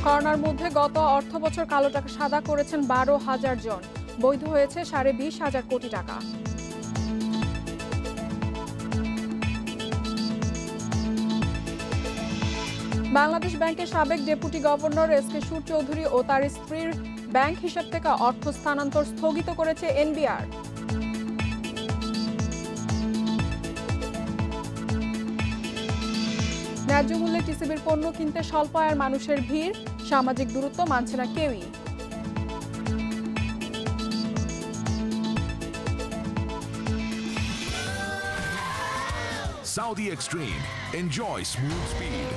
করোনার মধ্যে গত অর্থবছর কালো টাকা সাদা করেছেন 12,000 জন। বৈধ হয়েছে 20,500 কোটি টাকা। বাংলাদেশ ব্যাংকের সাবেক ডেপুটি গভর্নর এসকে সুর চৌধুরী ও তার স্ত্রীর ব্যাংক হিসাব থেকে অর্থ স্থানান্তর স্থগিত করেছে এনবিআর। ন্যায্য মূল্যে টিসিবির পণ্য কিনতে স্বল্প আয়ের মানুষের ভিড়, সামাজিক দূরত্ব মানছে না কেউই। Saudi Extreme. Enjoy smooth speed.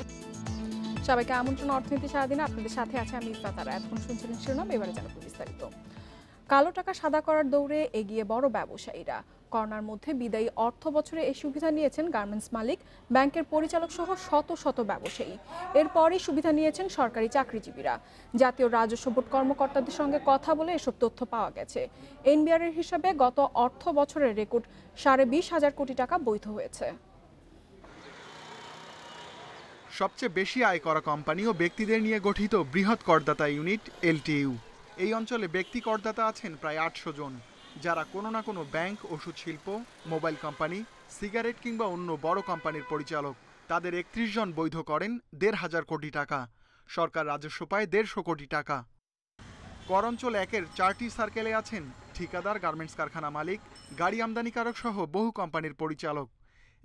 সবাইকে আমন্ত্রণ অর্থনীতি সারাদিনে, আপনাদের সাথে আছে আমি ইফতার। এখন শুনছিলেন শিরোনাম, এবারে জানাবো বিস্তারিত। কালো টাকা সাদা করার দৌড়ে এগিয়ে বড় ব্যবসায়ীরা। করোনার মধ্যে বিদায়ী অর্থ বছরে এই সুবিধা নিয়েছেন গার্মেন্টস মালিক, ব্যাংকের পরিচালক সহ শত শত ব্যবসায়ী। এরপরই সুবিধা নিয়েছেন সরকারি চাকরিজীবীরা। জাতীয় রাজস্ব বোর্ড কর্মকর্তাদের সঙ্গে কথা বলে এসব তথ্য পাওয়া গেছে। এনবিআর এর হিসাবে গত অর্থ বছরের রেকর্ড 20,500 কোটি টাকা বৈধ হয়েছে। সবচেয়ে বেশি আয় করা কোম্পানি ও ব্যক্তিদের নিয়ে গঠিত বৃহৎ করদাতা ইউনিট এলটিইউ। এই অঞ্চলে ব্যক্তি করদাতা আছেন প্রায় 800 জন, যারা কোনো না কোনো ব্যাংক, ওষুধ শিল্প, মোবাইল কোম্পানি, সিগারেট কিংবা অন্য বড় কোম্পানির পরিচালক। তাদের 31 জন বৈধ করেন 1,500 কোটি টাকা। সরকার রাজস্ব পায় 150 কোটি টাকা। কর অঞ্চল 1-এর 4টি সার্কেলে আছেন ঠিকাদার, গার্মেন্টস কারখানা মালিক, গাড়ি আমদানিকারক সহ বহু কোম্পানির পরিচালক।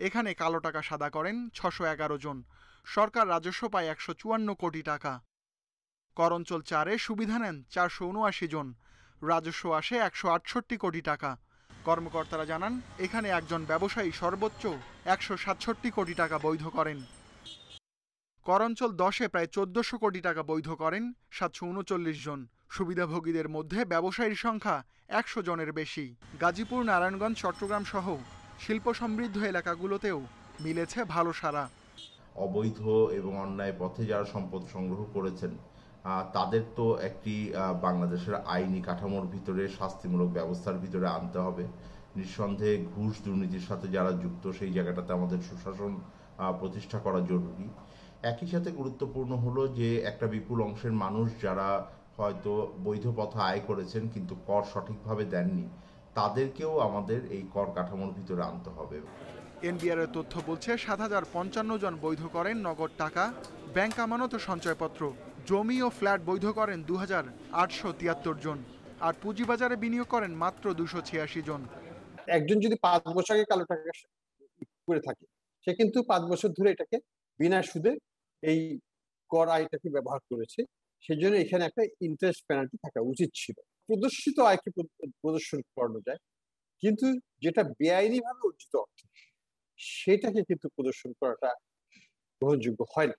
এখানে কালো টাকা সাদা করেন 611 জন। সরকার রাজস্ব পায় 154 কোটি টাকা। কর অঞ্চল 4-এ সুবিধা নেন 479 জন। রাজস্ব আসে 168 কোটি টাকা। কর্মকর্তারা জানান, এখানে একজন ব্যবসায়ী সর্বোচ্চ 167 কোটি টাকা বৈধ করেন। কর অঞ্চল 10-এ প্রায় 1400 কোটি টাকা বৈধ করেন 739 জন। সুবিধাভোগীদের মধ্যে ব্যবসায়ীর সংখ্যা 100 জনের বেশি। গাজীপুর, নারায়ণগঞ্জ, চট্টগ্রাম সহ শিল্প সমৃদ্ধ এলাকাগুলোতেও মিলেছে ভালো সাড়া। অবৈধ এবং অন্যায় পথে যারা সম্পদ সংগ্রহ করেছেন তাদের তো একটি বাংলাদেশের আইনি কাঠামোর ভিতরে, শাস্তিমূলক ব্যবস্থার ভিতরে আনতে হবে। নিঃসন্দেহে ঘুষ দুর্নীতির সাথে যারা যুক্ত, সেই জায়গাটাতে আমাদের সুশাসন প্রতিষ্ঠা করা জরুরি। একই সাথে গুরুত্বপূর্ণ হলো যে একটা বিপুল অংশের মানুষ যারা হয়তো বৈধ পথে আয় করেছেন কিন্তু কর সঠিকভাবে দেননি, তাদেরকেও আমাদের এই কর কাঠামোর ভিতরে আনতে হবে। এনবিআর এর তথ্য বলছে 7,055 জন বৈধ করেন নগদ টাকা, ব্যাংক আমানত ও সঞ্চয়পত্র। জমি ও ফ্ল্যাট বৈধ করেন 2,873 জন, আর পুঁজিবাজারে বিনিয়োগ করেন মাত্র 286 জন। একজন যদি 5 বছর আগে কালো টাকা করে থাকে, সে কিন্তু 5 বছর ধরে এটাকে বিনা সুদে এই কর আয়টাকে ব্যবহার করেছে। সেজন্য এখানে একটা ইন্টারেস্ট পেনাল্টি থাকা উচিত ছিল। প্রদর্শিত আয়কে প্রদর্শন করানো যায়, কিন্তু যেটা বেআইনি ভাবে অর্জিত অর্থ, সেটাকে কিন্তু প্রদর্শন করাটা গ্রহণযোগ্য হয় না।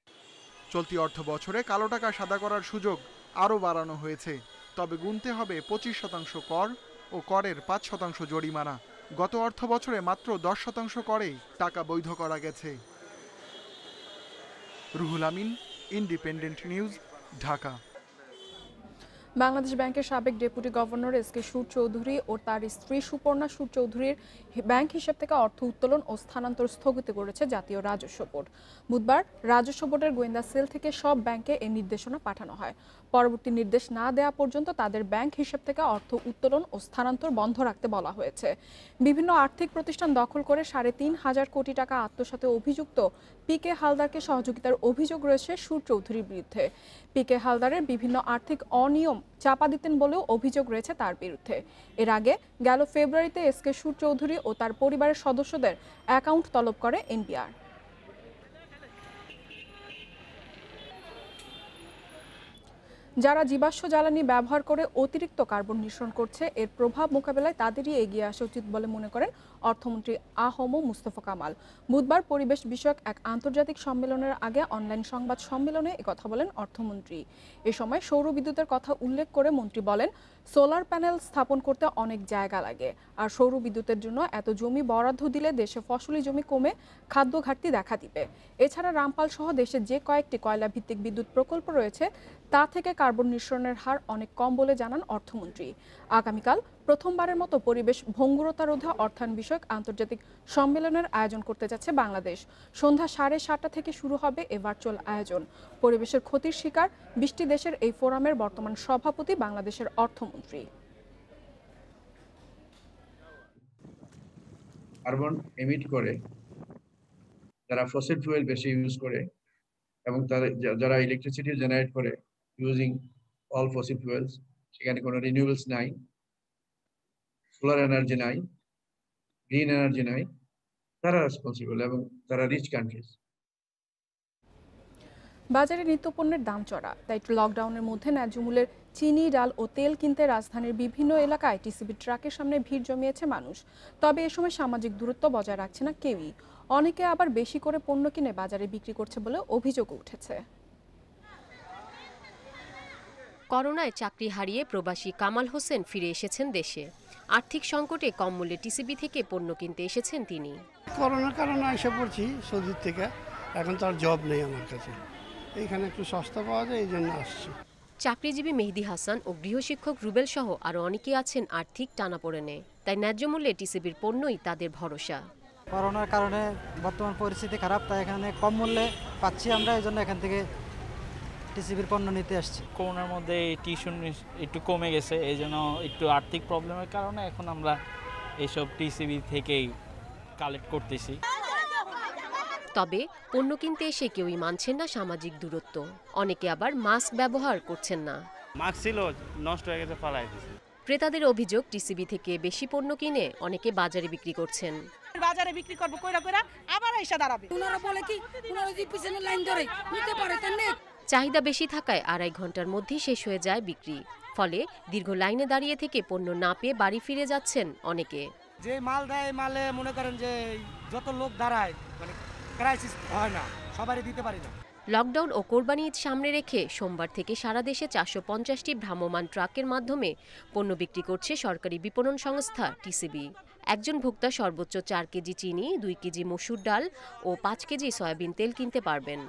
চলতি অর্থ বছরে কালো টাকা সাদা করার সুযোগ আরও বাড়ানো হয়েছে, তবে গুনতে হবে 25% কর ও করের 5% জরিমানা। গত অর্থ বছরে মাত্র 10% করেই টাকা বৈধ করা গেছে। Ruhul Amin, independent news, Dhaka. বাংলাদেশ ব্যাংকের সাবেক ডেপুটি গভর্নর এসকে সুর চৌধুরী ও তার স্ত্রী সুপর্ণা সুর চৌধুরীর ব্যাংক হিসাব থেকে অর্থ উত্তোলন ও স্থানান্তর স্থগিত করেছে জাতীয় রাজস্ব বোর্ড। বুধবার রাজস্ব বোর্ডের গোয়েন্দা সেল থেকে সব ব্যাংকে এই নির্দেশনা পাঠানো হয়। পরবর্তী নির্দেশ না দেওয়া পর্যন্ত তাদের ব্যাংক হিসাব থেকে অর্থ উত্তোলন ও স্থানান্তর বন্ধ রাখতে বলা হয়েছে। বিভিন্ন আর্থিক প্রতিষ্ঠান দখল করে 3,500 কোটি টাকা আত্মসাতে অভিযুক্ত পিকে হালদারকে সহযোগিতার অভিযোগ রয়েছে সুর চৌধুরীর বিরুদ্ধে। পিকে হালদারের বিভিন্ন আর্থিক অনিয়ম চাপা দিতেন বলেও অভিযোগ রয়েছে তার বিরুদ্ধে। এর আগে গেল ফেব্রুয়ারিতে এসকে সুর চৌধুরী ও তার পরিবারের সদস্যদের অ্যাকাউন্ট তলব করে এনবিআর। যারা জীবাশ্ম জ্বালানি ব্যবহার করে অতিরিক্ত কার্বন নিঃসরণ করছে, এর প্রভাব মোকাবেলায় তাদেরই এগিয়ে আসা উচিত বলে মনে করেন অর্থমন্ত্রী আ.হ.ম মুস্তফা কামাল। বুধবার পরিবেশ বিষয়ক এক আন্তর্জাতিক সম্মেলনের আগে অনলাইন সংবাদ সম্মেলনে একথা বলেন অর্থমন্ত্রী। এ সময় সৌর বিদ্যুতের কথা উল্লেখ করে মন্ত্রী বলেন, সোলার প্যানেল স্থাপন করতে অনেক জায়গা লাগে, আর সৌর বিদ্যুতের জন্য এত জমি বরাদ্দ দিলে দেশে ফসলি জমি কমে খাদ্য ঘাটতি দেখা দিবে। এছাড়া রামপাল সহ দেশে যে কয়েকটি কয়লা ভিত্তিক বিদ্যুৎ প্রকল্প রয়েছে তা থেকে কার্বন নিঃসরণের হার অনেক কম বলে জানান অর্থমন্ত্রী। আগামীকাল প্রথমবারের মতো পরিবেশ ভঙ্গুরতা রোধে অর্থায়ন বিষয়ক আন্তর্জাতিক সম্মেলনের আয়োজন করতে যাচ্ছে বাংলাদেশ। সন্ধ্যা 7:30 থেকে শুরু হবে এ ভার্চুয়াল আয়োজন। পরিবেশের ক্ষতির শিকার 20টি দেশের এই ফোরামের বর্তমান সভাপতি বাংলাদেশের অর্থমন্ত্রী। কার্বন এমিট করে, যারা ফসিল ফুয়েল বেশি ইউজ করে এবং যারা ইলেকট্রিসিটি জেনারেট করে ইউজিং অল ফসিল ফুয়েলস, সেখানে কোনো রিনিউয়েবলস নাই, সোলার এনার্জি নাই, গ্রিন এনার্জি নাই, তারা রেসপন্সিবল এবং তারা রিচ কান্ট্রিজ। বাজারে নিত্যপণ্যের দাম চড়া, তাই লকডাউনের মধ্যে ন্যায্য মূল্যের চিনি, ডাল ও তেল কিনতে রাজধানীর বিভিন্ন এলাকায় টিসিবি ট্রাকের সামনে ভিড় জমিয়েছে মানুষ। তবে এ সময় সামাজিক দূরত্ব বজায় রাখছে না কেউই। অনেকে আবার বেশি করে পণ্য কিনে বাজারে বিক্রি করছে বলে অভিযোগও উঠেছে। করোনায় চাকরি হারিয়ে প্রবাসী কামাল হোসেন ফিরে এসেছেন দেশে। আর্থিক সংকটে কম মূল্যে টিসিবি থেকে পণ্য কিনতে এসেছেন তিনি। করোনার কারণে এসে পড়ছি সৌদির থেকে, এখন তো আর জব নেই আমার কাছে, এইখানে একটু সস্তা পাওয়া যায়, এই জন্য আসছি। চাকরিজীবী মেহেদি হাসান ও গৃহশিক্ষক রুবেল সহ আরও অনেকেই আছেন আর্থিক টানাপোড়েনে, তাই ন্যায্য মূল্যে টিসিবির পণ্যই তাদের ভরসা। করোনার কারণে বর্তমান পরিস্থিতি খারাপ, তাই এখানে কম মূল্যে পাচ্ছি আমরা, এই জন্য এখান থেকে টিসিবির পণ্য নিতে আসছি। করোনার মধ্যে টিউশন একটু কমে গেছে, এই জন্য একটু আর্থিক প্রবলেমের কারণে এখন আমরা এইসব টিসিবি থেকেই কালেক্ট করতেছি। তবে পণ্য কিনতে এসে কেউই মানছেন না সামাজিক দূরত্ব, অনেকে আবার মাস্ক ব্যবহার করছেন না। মাস্ক ছিল নষ্ট হয়ে গেছে, ফালাই দিয়েছে। ক্রেতাদের অভিযোগ টিসিবি থেকে বেশি পণ্য কিনে অনেকে বাজারে বিক্রি করছেন। বাজারে বিক্রি করবো কইরা কইরা আবার এসে দাঁড়াবে। ওনারা বলে কি ওনারা যে পিছনে লাইন ধরে নিতে পারে তার নেই। চাহিদা বেশি থাকায় 2.5 ঘন্টার মধ্যেই শেষ হয়ে যায় বিক্রি। ফলে দীর্ঘ লাইনে দাঁড়িয়ে থেকে পণ্য না পেয়ে বাড়ি ফিরে যাচ্ছেন অনেকে। যে মাল দেয়, মালে মনে করেন যে যত লোক দাঁড়ায়, মানে ক্রাইসিস হয় না, সবারই দিতে পারি না। লকডাউন ও কোরবানি ঈদ সামনে রেখে সোমবার থেকে সারা দেশে 450টি ভ্রাম্যমাণ ট্রাকের মাধ্যমে পণ্য বিক্রি করছে সরকারি বিপণন সংস্থা টিসিবি। একজন ভোক্তা সর্বোচ্চ 4 কেজি চিনি, 2 কেজি মসুর ডাল ও 5 কেজি সয়াবিন তেল কিনতে পারবেন।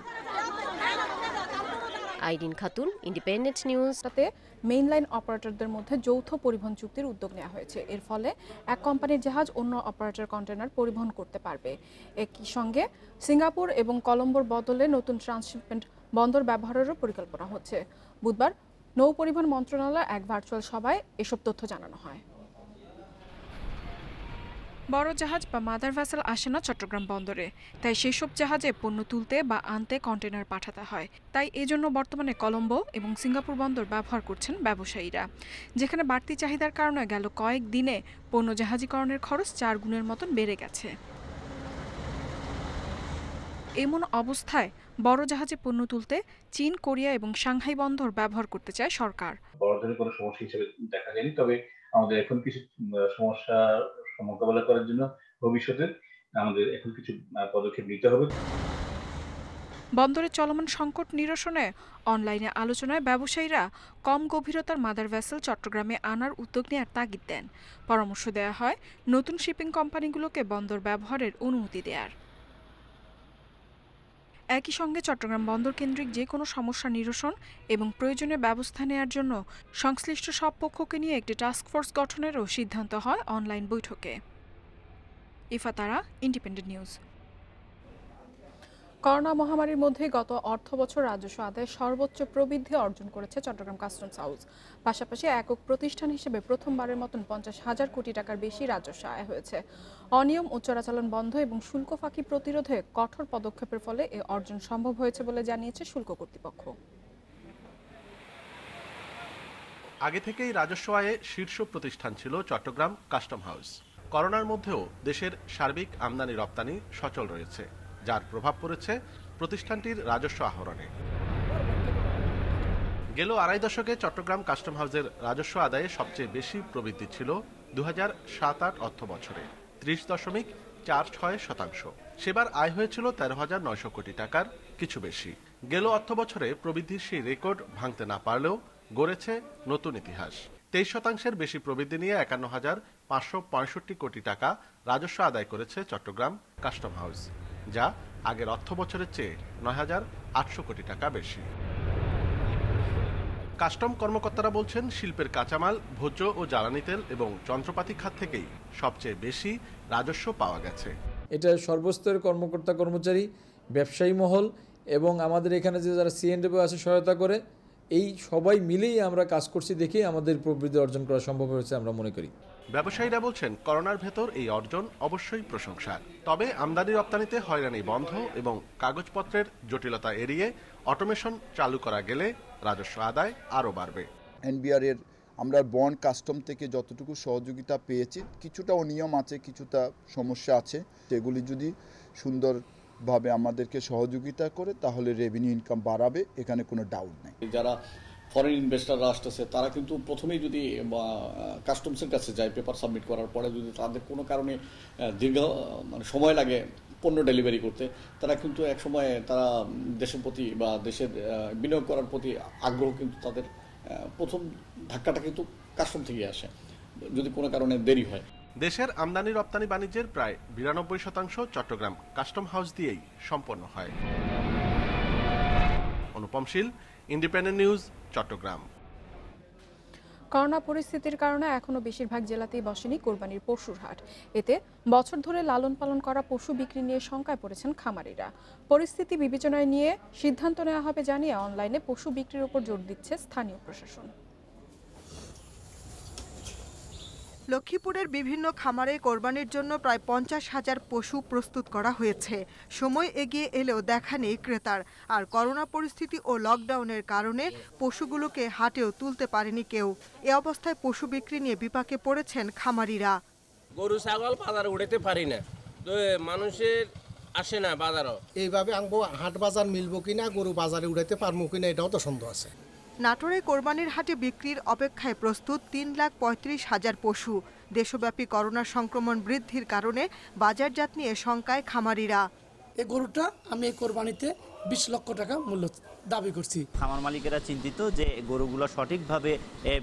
Irin Khatun, Independent News. তাতে মেইনলাইন অপারেটরদের মধ্যে যৌথ পরিবহন চুক্তির উদ্যোগ নেওয়া হয়েছে। এর ফলে এক কোম্পানির জাহাজ অন্য অপারেটর কন্টেনার পরিবহন করতে পারবে। একই সঙ্গে সিঙ্গাপুর এবং কলম্বোর বদলে নতুন ট্রান্সশিপমেন্ট বন্দর ব্যবহারেরও পরিকল্পনা হচ্ছে। বুধবার নৌ পরিবহন মন্ত্রণালয়ের এক ভার্চুয়াল সভায় এসব তথ্য জানানো হয়। বড় জাহাজ বা মাদার ভেসেল আসে না চট্টগ্রাম বন্দরে, তাই সেসব জাহাজে পণ্য তুলতে বা আনতে কন্টেনার পাঠাতে হয়। তাই এজন্য বর্তমানে কলম্বো এবং সিঙ্গাপুর বন্দর ব্যবহার করছেন ব্যবসায়ীরা, যেখানে বাড়তি চাহিদার কারণে গেল কয়েক দিনে পণ্য জাহাজীকরণের খরচ 4 গুণের মতন বেড়ে গেছে। এমন অবস্থায় বড় জাহাজে পণ্য তুলতে চীন, কোরিয়া এবং সাংহাই বন্দর ব্যবহার করতে চায় সরকার। বড় ধরনের কোনো সমস্যা হিসেবে দেখা যায়নি, তবে আমাদের এখন কিছু সমস্যা মোকাবেলা করার জন্য ভবিষ্যতে আমাদের এখন কিছু পদক্ষেপ নিতে হবে। বন্দরে চলমান সংকট নিরসনে অনলাইনে আলোচনায় ব্যবসায়ীরা কম গভীরতার মাদার ভেসেল চট্টগ্রামে আনার উদ্যোগ নেওয়ার তাগিদ দেন। পরামর্শ দেওয়া হয় নতুন শিপিং কোম্পানিগুলোকে বন্দর ব্যবহারের অনুমতি দেওয়ার। একই সঙ্গে চট্টগ্রাম বন্দর কেন্দ্রিক যে কোনো সমস্যা নিরসন এবং প্রয়োজনীয় ব্যবস্থা নেওয়ার জন্য সংশ্লিষ্ট সব পক্ষকে নিয়ে একটি টাস্কফোর্স গঠনেরও সিদ্ধান্ত হয় অনলাইন বৈঠকে। ইফা তারা, ইন্ডিপেন্ডেন্ট নিউজ। করোনা মহামারীর মধ্যে গত অর্থবছর রাজস্ব আদায়ে সর্বোচ্চ প্রবৃদ্ধি অর্জন করেছে চট্টগ্রাম কাস্টমস হাউস। পাশাপাশি একক প্রতিষ্ঠান হিসেবে প্রথমবারের মতন 50,000 কোটি টাকার বেশি রাজস্ব আয় হয়েছে। অনিয়ম ও চোরাচালান বন্ধ এবং শুল্ক ফাঁকি প্রতিরোধে কঠোর পদক্ষেপের ফলে এ অর্জন সম্ভব হয়েছে বলে জানিয়েছে শুল্ক কর্তৃপক্ষ। আগে থেকেই রাজস্ব আয়ে শীর্ষ প্রতিষ্ঠান ছিল চট্টগ্রাম কাস্টম হাউস। করোনার মধ্যেও দেশের সার্বিক আমদানি রপ্তানি সচল রয়েছে, যার প্রভাব পড়েছে প্রতিষ্ঠানটির রাজস্ব আহরণে। গেল 2.5 দশকে চট্টগ্রাম কাস্টম হাউসের রাজস্ব আদায়ে সবচেয়ে বেশি প্রবৃদ্ধি ছিল 2007-08 অর্থ বছরে 30.46%। সেবার আয় হয়েছিল 13,900 কোটি টাকার কিছু বেশি। গেল অর্থ বছরে প্রবৃদ্ধির সেই রেকর্ড ভাঙতে না পারলেও গড়েছে নতুন ইতিহাস। 23% বেশি প্রবৃদ্ধি নিয়ে 51,565 কোটি টাকা রাজস্ব আদায় করেছে চট্টগ্রাম কাস্টম হাউস, যা আগের অর্থ বছরের চেয়ে 9,800 কোটি টাকা বেশি। কাস্টম কর্মকর্তারা বলছেন শিল্পের কাঁচামাল, ভোজ্য ও জ্বালানি তেল এবং যন্ত্রপাতি খাত থেকেই সবচেয়ে বেশি রাজস্ব পাওয়া গেছে। এটা সর্বস্তরের কর্মকর্তা কর্মচারী, ব্যবসায়ী মহল এবং আমাদের এখানে যে যারা সিএনডব্লিউ আছে সহায়তা করে, এই সবাই মিলেই আমরা কাজ করছি দেখেই আমাদের প্রবৃদ্ধি অর্জন করা সম্ভব হয়েছে আমরা মনে করি। ব্যবসায়ীরা বলছেন করোনার ভেতর এই অর্জন অবশ্যই প্রশংসার। তবে আমদানি রপ্তানিতে হয়রানি বন্ধ এবং কাগজপত্রের জটিলতা এড়িয়ে অটোমেশন চালু করা গেলে রাজস্ব আদায় আরও বাড়বে। এনবিআর এর আমরা বন্ড কাস্টম থেকে যতটুকু সহযোগিতা পেয়েছি, কিছুটা অনিয়ম আছে, কিছুটা সমস্যা আছে, সেগুলি যদি সুন্দরভাবে আমাদেরকে সহযোগিতা করে তাহলে রেভিনিউ ইনকাম বাড়াবে, এখানে কোনো ডাউট নেই। যারা ফরেন ইনভেস্টররা আসতেছে তারা কিন্তু প্রথমেই যদি কাস্টমসের কাছে যায় পেপার সাবমিট করার পরে যদি তাদের কোনো কারণে দীর্ঘ সময় লাগে পণ্য ডেলিভারি করতে, তারা কিন্তু এক সময় তারা দেশের প্রতি বা দেশের বিনিয়োগ করার প্রতি আগ্রহ কিন্তু তাদের প্রথম ধাক্কাটা কিন্তু কাস্টম থেকে আসে যদি কোনো কারণে দেরি হয়। দেশের আমদানি রপ্তানি বাণিজ্যের প্রায় 92% চট্টগ্রাম কাস্টম হাউস দিয়েই সম্পন্ন হয়। অনুপম শীল, ইন্ডিপেন্ডেন্ট নিউজ, চট্টগ্রাম। করোনা পরিস্থিতির কারণে এখনো বেশিরভাগ জেলাতেই বসেনি কোরবানির পশুর হাট। এতে বছর ধরে লালন পালন করা পশু বিক্রি নিয়ে শঙ্কায় পড়েছেন খামারিরা। পরিস্থিতি বিবেচনায় নিয়ে সিদ্ধান্ত নেওয়া হবে জানিয়ে অনলাইনে পশু বিক্রির উপর জোর দিচ্ছে স্থানীয় প্রশাসন। লক্ষ্মীপুরের বিভিন্ন খামারে কোরবানির জন্য প্রায় 50,000 পশু প্রস্তুত করা হয়েছে। সময় এগিয়ে এলেও দেখা নেই ক্রেতার। আর করোনা পরিস্থিতি ও লকডাউনের কারণে পশুগুলোকে হাটেও তুলতে পারেনি কেউ। এ অবস্থায় পশু বিক্রি নিয়ে বিপাকে পড়েছেন খামারিরা। গরু ছাগল বাজারে উঠাতে পারি না, তো মানুষের আসে না বাজারও। এইভাবে আনবো হাট বাজার মিলবো কিনা, গরু বাজারে উঠাতে পারবো কিনা, এটাও তো সন্দেহ আছে। নাটোরে কোরবানির হাটে বিক্রির অপেক্ষায় প্রস্তুত 3,35,000 পশু। দেশব্যাপী করোনা সংক্রমণ বৃদ্ধির কারণে বাজারজাত নিয়ে শঙ্কায় খামারিরা। এই গরুটা আমি এই কোরবানিতে 20 লক্ষ টাকা মূল্য দাবি করছি। খামার মালিকেরা চিন্তিত যে গরুগুলো সঠিকভাবে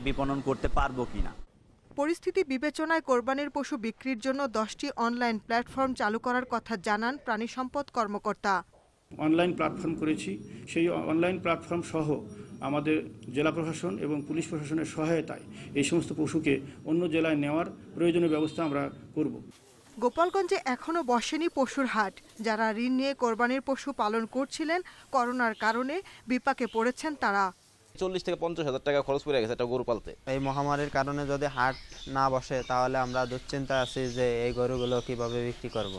বিপণন করতে পারবো কিনা। পরিস্থিতি বিবেচনায় কোরবানির পশু বিক্রির জন্য 10টি অনলাইন প্ল্যাটফর্ম চালু করার কথা জানান প্রাণী সম্পদ কর্মকর্তা। অনলাইন প্ল্যাটফর্ম করেছি, সেই অনলাইন প্ল্যাটফর্ম সহ আমাদের জেলা প্রশাসন এবং পুলিশ প্রশাসনের সহায়তায় এই সমস্ত পশুকে অন্য জেলায় নেওয়ার প্রয়োজনীয় ব্যবস্থা আমরা করব। গোপালগঞ্জে এখনো বসেনি পশুর হাট। যারা ঋণ নিয়ে কোরবানির পশু পালন করছিলেন, করোনার কারণে বিপাকে পড়েছেন তারা। 40 থেকে 50,000 টাকা খরচ পড়ে গেছে একটা গরু পালতে। এই মহামারীর কারণে যদি হাট না বসে তাহলে আমরা দুশ্চিন্তায় আছি যে এই গরুগুলো কিভাবে বিক্রি করব।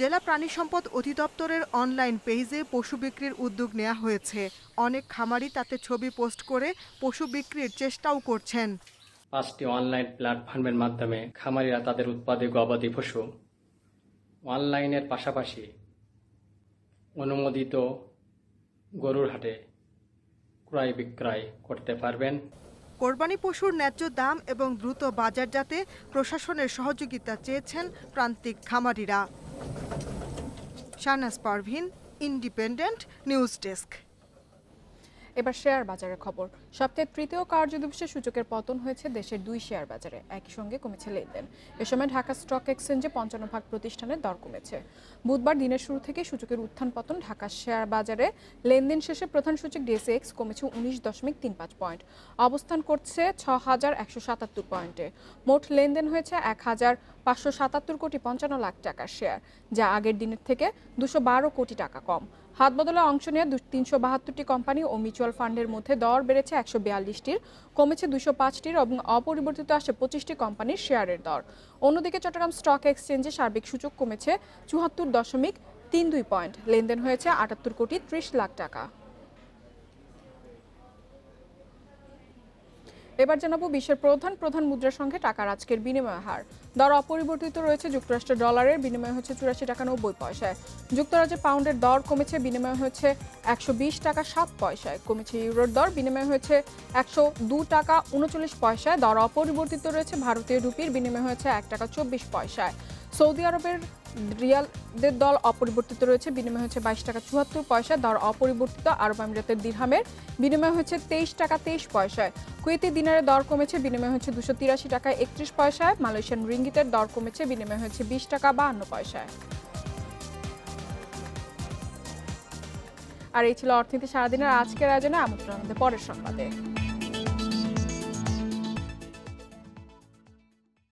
জেলা প্রাণী সম্পদ অধিদপ্তরের অনলাইন পেজে পশু বিক্রির উদ্যোগ নেওয়া হয়েছে। অনেক খামারি তাতে ছবি পোস্ট করে পশু বিক্রির চেষ্টাও করছেন। 5টি অনলাইন প্ল্যাটফর্মের মাধ্যমে খামারিরা তাদের উৎপাদিত গবাদি পশু অনলাইনের পাশাপাশি অনুমোদিত গরুর হাটে ক্রয় বিক্রয় করতে পারবেন। কোরবানি পশুর ন্যায্য দাম এবং দ্রুত বাজারজাতে প্রশাসনের সহযোগিতা চেয়েছেন প্রান্তিক খামারিরা। Shahnaz Parvin, Independent News desk. এবার শেয়ার বাজারের খবর। সপ্তাহের তৃতীয় কার্যদিবসে সূচকের পতন হয়েছে দেশের 2 শেয়ার বাজারে। একই সঙ্গে কমেছে লেনদেন। এ সময় ঢাকা স্টক এক্সচেঞ্জে 55 ভাগ প্রতিষ্ঠানের দর কমেছে। বুধবার দিনের শুরু থেকে সূচকের উত্থান পতন। ঢাকা শেয়ার বাজারে লেনদেন শেষে প্রধান সূচক ডিএসইএক্স কমেছে 19.35 পয়েন্ট, অবস্থান করছে 6,177 পয়েন্টে। মোট লেনদেন হয়েছে 1,577 কোটি 55 লাখ টাকার শেয়ার, যা আগের দিনের থেকে 212 কোটি টাকা কম। হাত বদলে অংশ নিয়ে 372টি কোম্পানি ও মিউচুয়াল ফান্ডের মধ্যে দর বেড়েছে 142টির, কমেছে 205টির এবং অপরিবর্তিত আসে 25টি কোম্পানির শেয়ারের দর। অন্যদিকে চট্টগ্রাম স্টক এক্সচেঞ্জে সার্বিক সূচক কমেছে 74.32 পয়েন্ট, লেনদেন হয়েছে 78 কোটি 30 লাখ টাকা। এবার জানাবো বিশ্বের প্রধান মুদ্রার সঙ্গে টাকার আজকের বিনিময় হার। দর অপরিবর্তিত রয়েছে। যুক্তরাষ্ট্রের ডলারের বিনিময় হচ্ছে 84 টাকা 90 পয়সায়। যুক্তরাজ্যের পাউন্ডের দর কমেছে, বিনিময় হচ্ছে 120 টাকা 7 পয়সায়। কমেছে ইউরোর দর, বিনিময় হচ্ছে 102 টাকা 39 পয়সায়। দর অপরিবর্তিত রয়েছে। ভারতীয় রুপির বিনিময় হয়েছে 1 টাকা 24 পয়সায়। সৌদি আরবের রিয়ালের দর অপরিবর্তিত রয়েছে, বিনিময় হচ্ছে 22 টাকা 74 পয়সা। দর অপরিবর্তিত। আরব আমিরাতের দিরহামের বিনিময় হচ্ছে 23 টাকা 23 পয়সায়। কুয়েতি দিনারের দর কমেছে, বিনিময় হচ্ছে 283 টাকা 31 পয়সায়। মালয়েশিয়ান রিঙ্গিতের দর কমেছে, বিনিময় হচ্ছে 20 টাকা 52 পয়সায়। আর এই ছিল অর্থনীতি সারাদিনের আজকের আয়োজনে। আমন্ত্রণ আমাদের পরের সংবাদে।